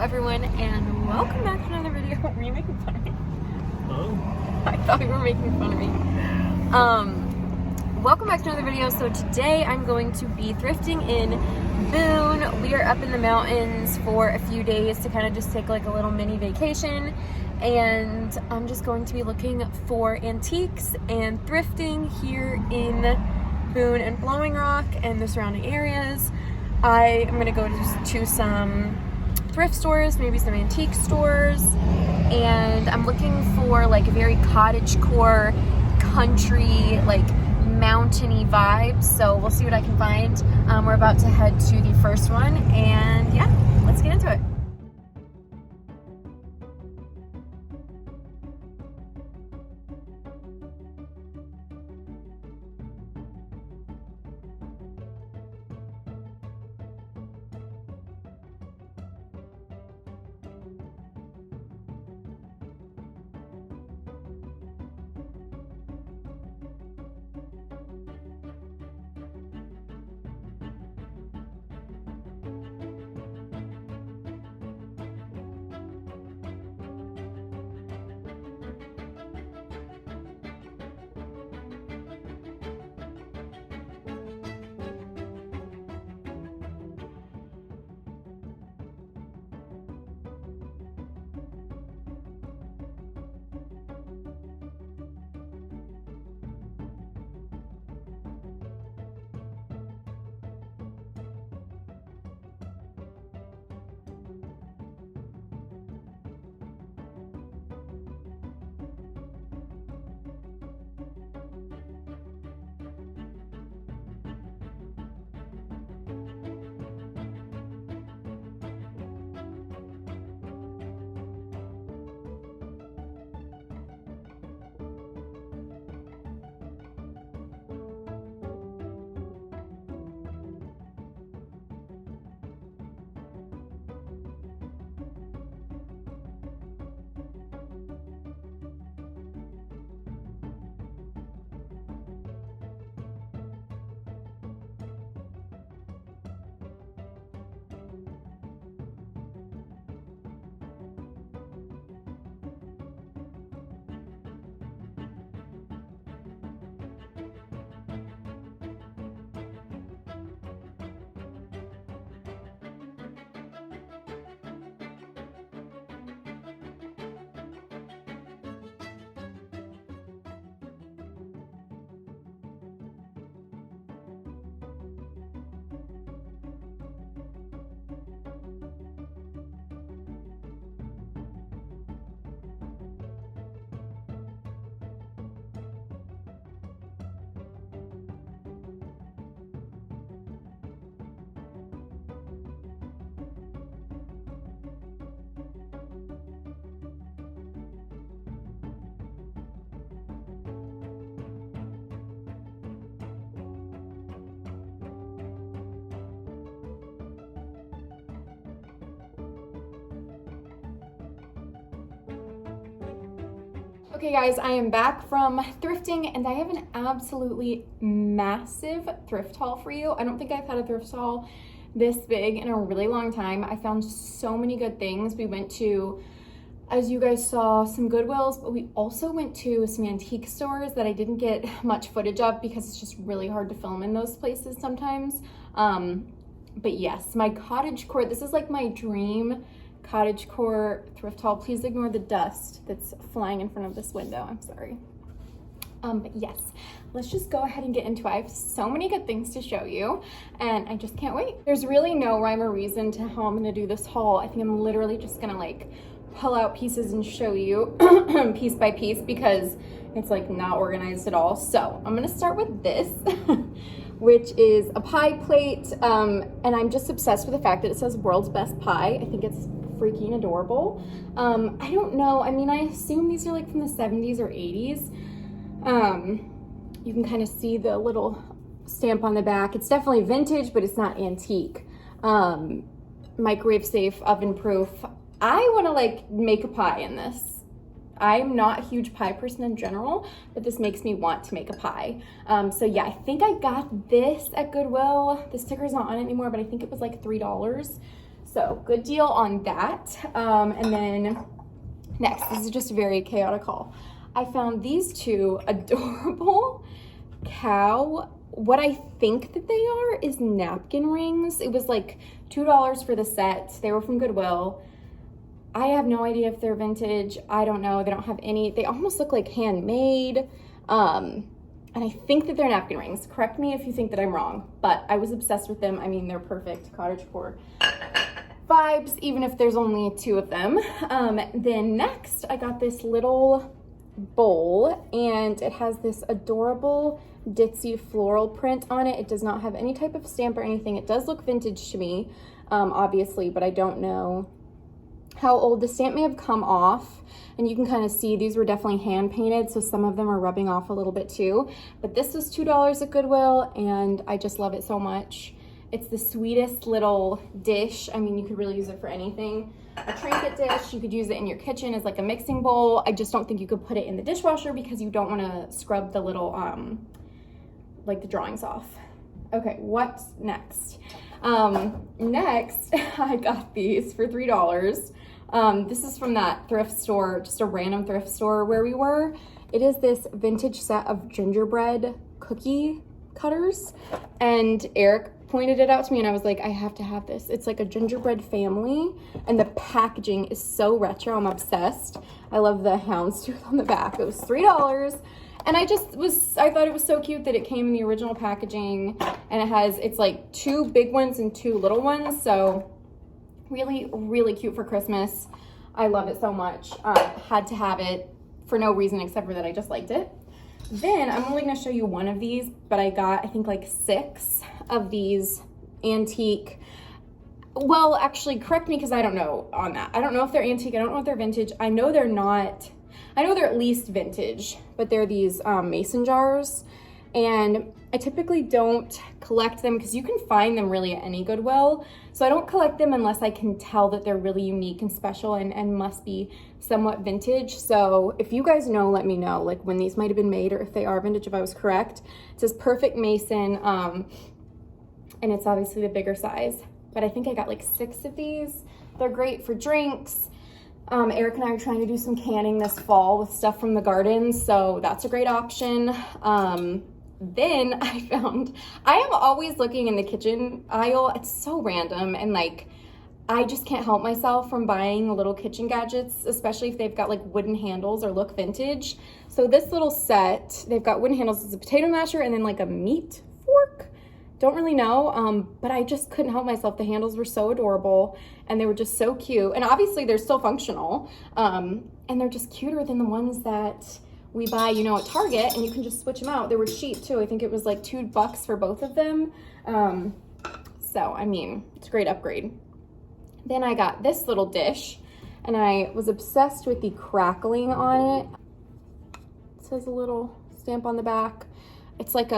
everyone, and welcome back to another video. Were you making fun of me? Oh. I thought you were making fun of me. Welcome back to another video. So today I'm going to be thrifting in Boone. We are up in the mountains for a few days to kind of just take like a little mini vacation, and I'm just going to be looking for antiques and thrifting here in Boone and Blowing Rock and the surrounding areas. I am going to go to some thrift stores, maybe some antique stores, and I'm looking for like a very cottagecore, country, like mountainy vibes. So we'll see what I can find. We're about to head to the first one, and yeah, let's get into it. Okay guys, I am back from thrifting, and I have an absolutely massive thrift haul for you. I don't think I've had a thrift haul this big in a really long time. I found so many good things. We went to, as you guys saw, some Goodwills, but we also went to some antique stores that I didn't get much footage of because it's just really hard to film in those places sometimes. But yes, my cottagecore, this is like my dream cottagecore thrift haul. Please ignore the dust that's flying in front of this window. I'm sorry. But yes, let's just go ahead and get into it. I have so many good things to show you, and I just can't wait. There's really no rhyme or reason to how I'm gonna do this haul. I think I'm literally just gonna like pull out pieces and show you piece by piece because it's like not organized at all. So I'm gonna start with this, which is a pie plate, and I'm just obsessed with the fact that it says world's best pie. I think it's freaking adorable. I don't know, I mean, I assume these are like from the 70s or 80s. You can kind of see the little stamp on the back. It's definitely vintage, but it's not antique. Microwave safe, oven proof. I want to like make a pie in this. I'm not a huge pie person in general, but this makes me want to make a pie. So yeah, I think I got this at Goodwill. The sticker's not on it anymore, but I think it was like $3. So good deal on that. And then next, this is just a very chaotic haul. I found these two adorable what I think that they are is napkin rings. It was like $2 for the set. They were from Goodwill. I have no idea if they're vintage. I don't know. They don't have any, they almost look like handmade. And I think that they're napkin rings. Correct me if you think that I'm wrong, but I was obsessed with them. I mean, they're perfect cottagecore vibes, even if there's only two of them. Then next, I got this little bowl, and it has this adorable ditzy floral print on it. It does not have any type of stamp or anything. It does look vintage to me, obviously, but I don't know how old. The stamp may have come off, and you can kind of see these were definitely hand painted, so some of them are rubbing off a little bit too. But this was $2 at Goodwill, and I just love it so much. It's the sweetest little dish. I mean, you could really use it for anything. A trinket dish, you could use it in your kitchen as like a mixing bowl. I just don't think you could put it in the dishwasher because you don't want to scrub the little, like the drawings off. Okay, what's next? Next, I got these for $3. This is from that thrift store, just a random thrift store where we were. It is this vintage set of gingerbread cookie cutters, and Eric pointed it out to me, and I was like, I have to have this. It's like a gingerbread family, and the packaging is so retro. I'm obsessed. I love the houndstooth on the back. It was $3, and I thought it was so cute that it came in the original packaging, and it's like two big ones and two little ones, so really, really cute for Christmas. I love it so much. Had to have it for no reason except for that I just liked it. Then I'm only going to show you one of these, but I got, I think, like 6 of these antique. Well, actually, correct me because I don't know on that. I don't know if they're antique. I don't know if they're vintage. I know they're not. I know they're at least vintage, but they're these mason jars. And I typically don't collect them because you can find them really at any Goodwill. So I don't collect them unless I can tell that they're really unique and special and must be somewhat vintage. So if you guys know, let me know, like when these might have been made or if they are vintage, if I was correct. It says perfect mason, and it's obviously the bigger size. But I think I got like 6 of these. They're great for drinks. Eric and I are trying to do some canning this fall with stuff from the garden, so that's a great option. Then I am always looking in the kitchen aisle. It's so random, and like, I just can't help myself from buying little kitchen gadgets, especially if they've got like wooden handles or look vintage. So this little set, they've got wooden handles. It's a potato masher and then like a meat fork. Don't really know, but I just couldn't help myself. The handles were so adorable, and they were just so cute. And obviously they're still functional, and they're just cuter than the ones that we buy, you know, at Target, and you can just switch them out. They were cheap too. I think it was like $2 for both of them. So, I mean, it's a great upgrade. Then I got this little dish, and I was obsessed with the crackling on it. It says a little stamp on the back. It's like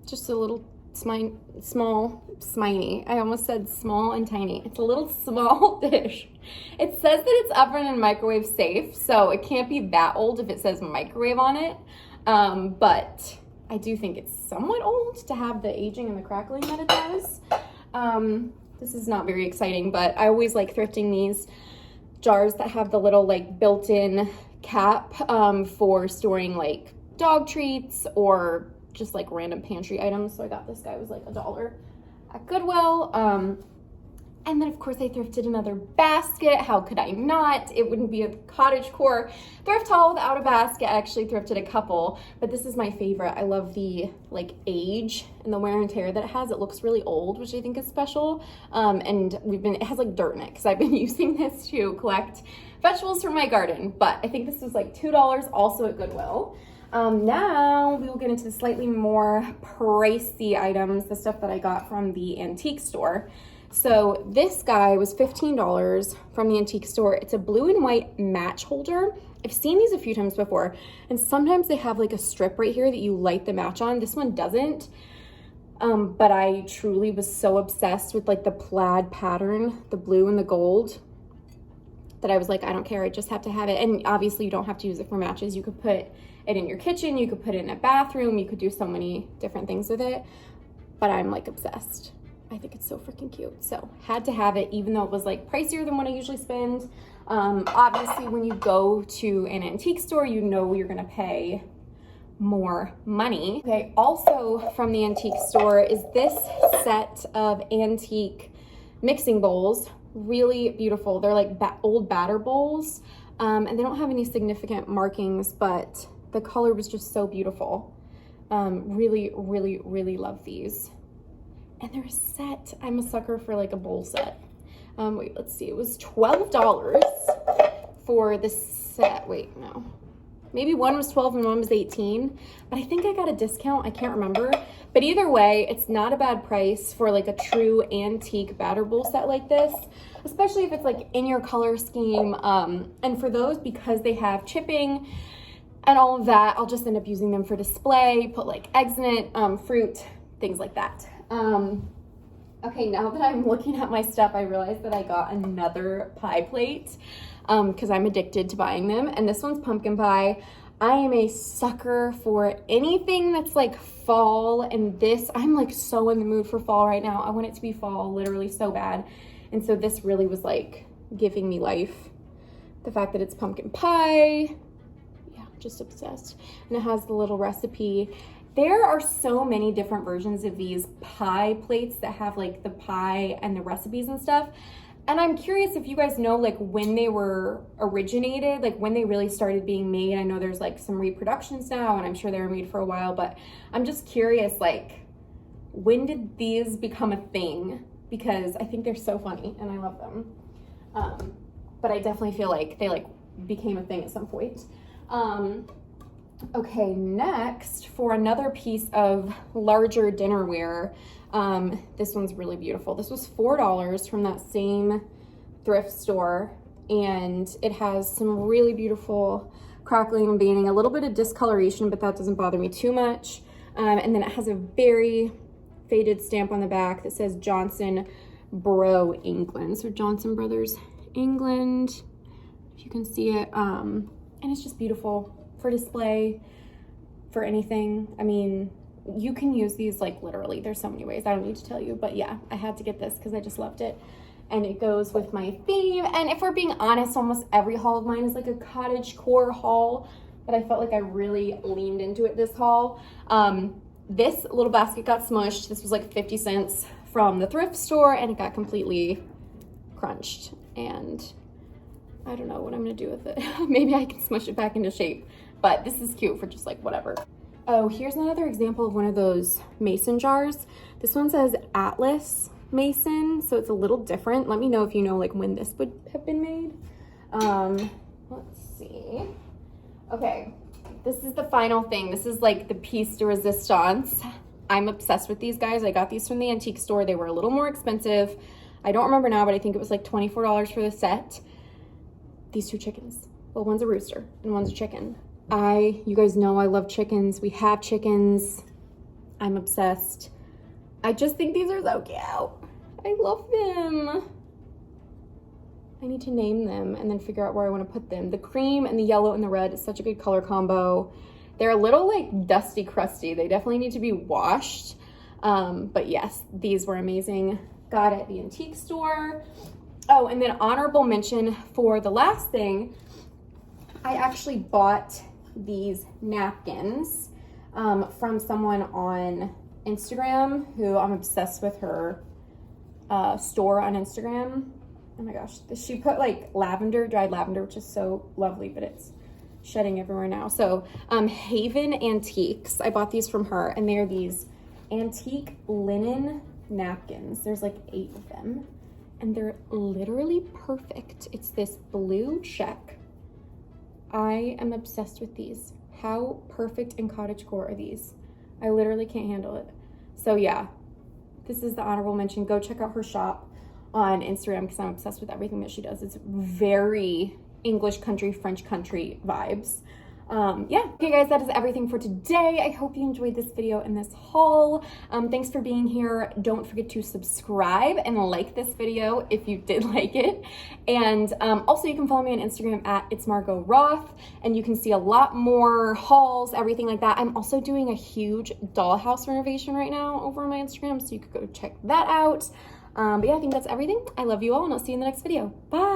just a little small, sminy. I almost said small and tiny. It's a little small dish. It says that it's oven and microwave safe, so it can't be that old if it says microwave on it. But I do think it's somewhat old to have the aging and the crackling that it does. This is not very exciting, but I always like thrifting these jars that have the little like built-in cap for storing like dog treats or just like random pantry items. So I got this guy, it was like $1 at Goodwill. And then of course I thrifted another basket. How could I not? It wouldn't be a cottagecore thrift haul without a basket. I actually thrifted a couple, but this is my favorite. I love the like age and the wear and tear that it has. It looks really old, which I think is special. And it has like dirt in it because I've been using this to collect vegetables from my garden. But I think this was like $2 also at Goodwill. Now we will get into the slightly more pricey items, the stuff that I got from the antique store. So this guy was $15 from the antique store. It's a blue and white match holder. I've seen these a few times before, and sometimes they have like a strip right here that you light the match on. This one doesn't. But I truly was so obsessed with like the plaid pattern, the blue and the gold, that I was like, I don't care, I just have to have it. And obviously you don't have to use it for matches. You could put it in your kitchen, you could put it in a bathroom, you could do so many different things with it. But I'm like obsessed. I think it's so freaking cute. So had to have it, even though it was like pricier than what I usually spend. Obviously when you go to an antique store, you know you're gonna pay more money. Okay, also from the antique store is this set of antique mixing bowls. Really beautiful. They're like old batter bowls, and they don't have any significant markings, but the color was just so beautiful. Really, really, really love these. And they're a set. I'm a sucker for like a bowl set. Wait, let's see. It was $12 for the set. Wait, no. Maybe one was 12 and one was 18, but I think I got a discount. I can't remember. But either way, it's not a bad price for like a true antique batter bowl set like this, especially if it's like in your color scheme. And for those, because they have chipping and all of that, I'll just end up using them for display, put like eggs in it, fruit, things like that. Okay, now that I'm looking at my stuff, I realized that I got another pie plate because I'm addicted to buying them. And this one's pumpkin pie. I am a sucker for anything that's like fall, and this, I'm like so in the mood for fall right now. I want it to be fall literally so bad. And so this really was like giving me life. The fact that it's pumpkin pie, yeah, just obsessed. And it has the little recipe. There are so many different versions of these pie plates that have like the pie and the recipes and stuff. And I'm curious if you guys know like when they were originated, like when they really started being made. I know there's like some reproductions now, and I'm sure they were made for a while, but I'm just curious, like, when did these become a thing? Because I think they're so funny and I love them. But I definitely feel like they like became a thing at some point. Okay, next for another piece of larger dinnerware. This one's really beautiful. This was $4 from that same thrift store, and it has some really beautiful crackling and veining, a little bit of discoloration, but that doesn't bother me too much. And then it has a very faded stamp on the back that says Johnson Bro England. So Johnson Brothers England, if you can see it. And it's just beautiful for display, for anything. I mean, you can use these like literally, there's so many ways, I don't need to tell you, but yeah, I had to get this because I just loved it. And it goes with my theme. And if we're being honest, almost every haul of mine is like a cottage core haul, but I felt like I really leaned into it this haul. This little basket got smushed. This was like 50 cents from the thrift store, and it got completely crunched. And I don't know what I'm gonna do with it. Maybe I can smush it back into shape, but this is cute for just like whatever. Oh, here's another example of one of those mason jars. This one says Atlas Mason, so it's a little different. Let me know if you know like when this would have been made. Let's see. Okay, this is the final thing. This is like the piece de resistance. I'm obsessed with these guys. I got these from the antique store. They were a little more expensive. I don't remember now, but I think it was like $24 for the set. These two chickens. Well, one's a rooster and one's a chicken. You guys know I love chickens. We have chickens. I'm obsessed. I just think these are so cute. I love them. I need to name them and then figure out where I want to put them. The cream and the yellow and the red is such a good color combo. They're a little like dusty, crusty. They definitely need to be washed. But yes, these were amazing. Got it at the antique store. Oh, and then honorable mention for the last thing, I actually bought these napkins from someone on Instagram who I'm obsessed with her store on Instagram. Oh my gosh, she put like lavender, dried lavender, which is so lovely, but it's shedding everywhere now. So Haven Antiques, I bought these from her, and they're these antique linen napkins. There's like 8 of them, and they're literally perfect. It's this blue check. I am obsessed with these. How perfect and cottagecore are these? I literally can't handle it. So yeah, this is the honorable mention. Go check out her shop on Instagram because I'm obsessed with everything that she does. It's very English country, French country vibes. Yeah. Okay guys, that is everything for today. I hope you enjoyed this video and this haul. Thanks for being here. Don't forget to subscribe and like this video if you did like it. And also you can follow me on Instagram at It's Margot Roth, and you can see a lot more hauls, everything like that. I'm also doing a huge dollhouse renovation right now over on my Instagram, so you could go check that out. But yeah, I think that's everything. I love you all, and I'll see you in the next video. Bye.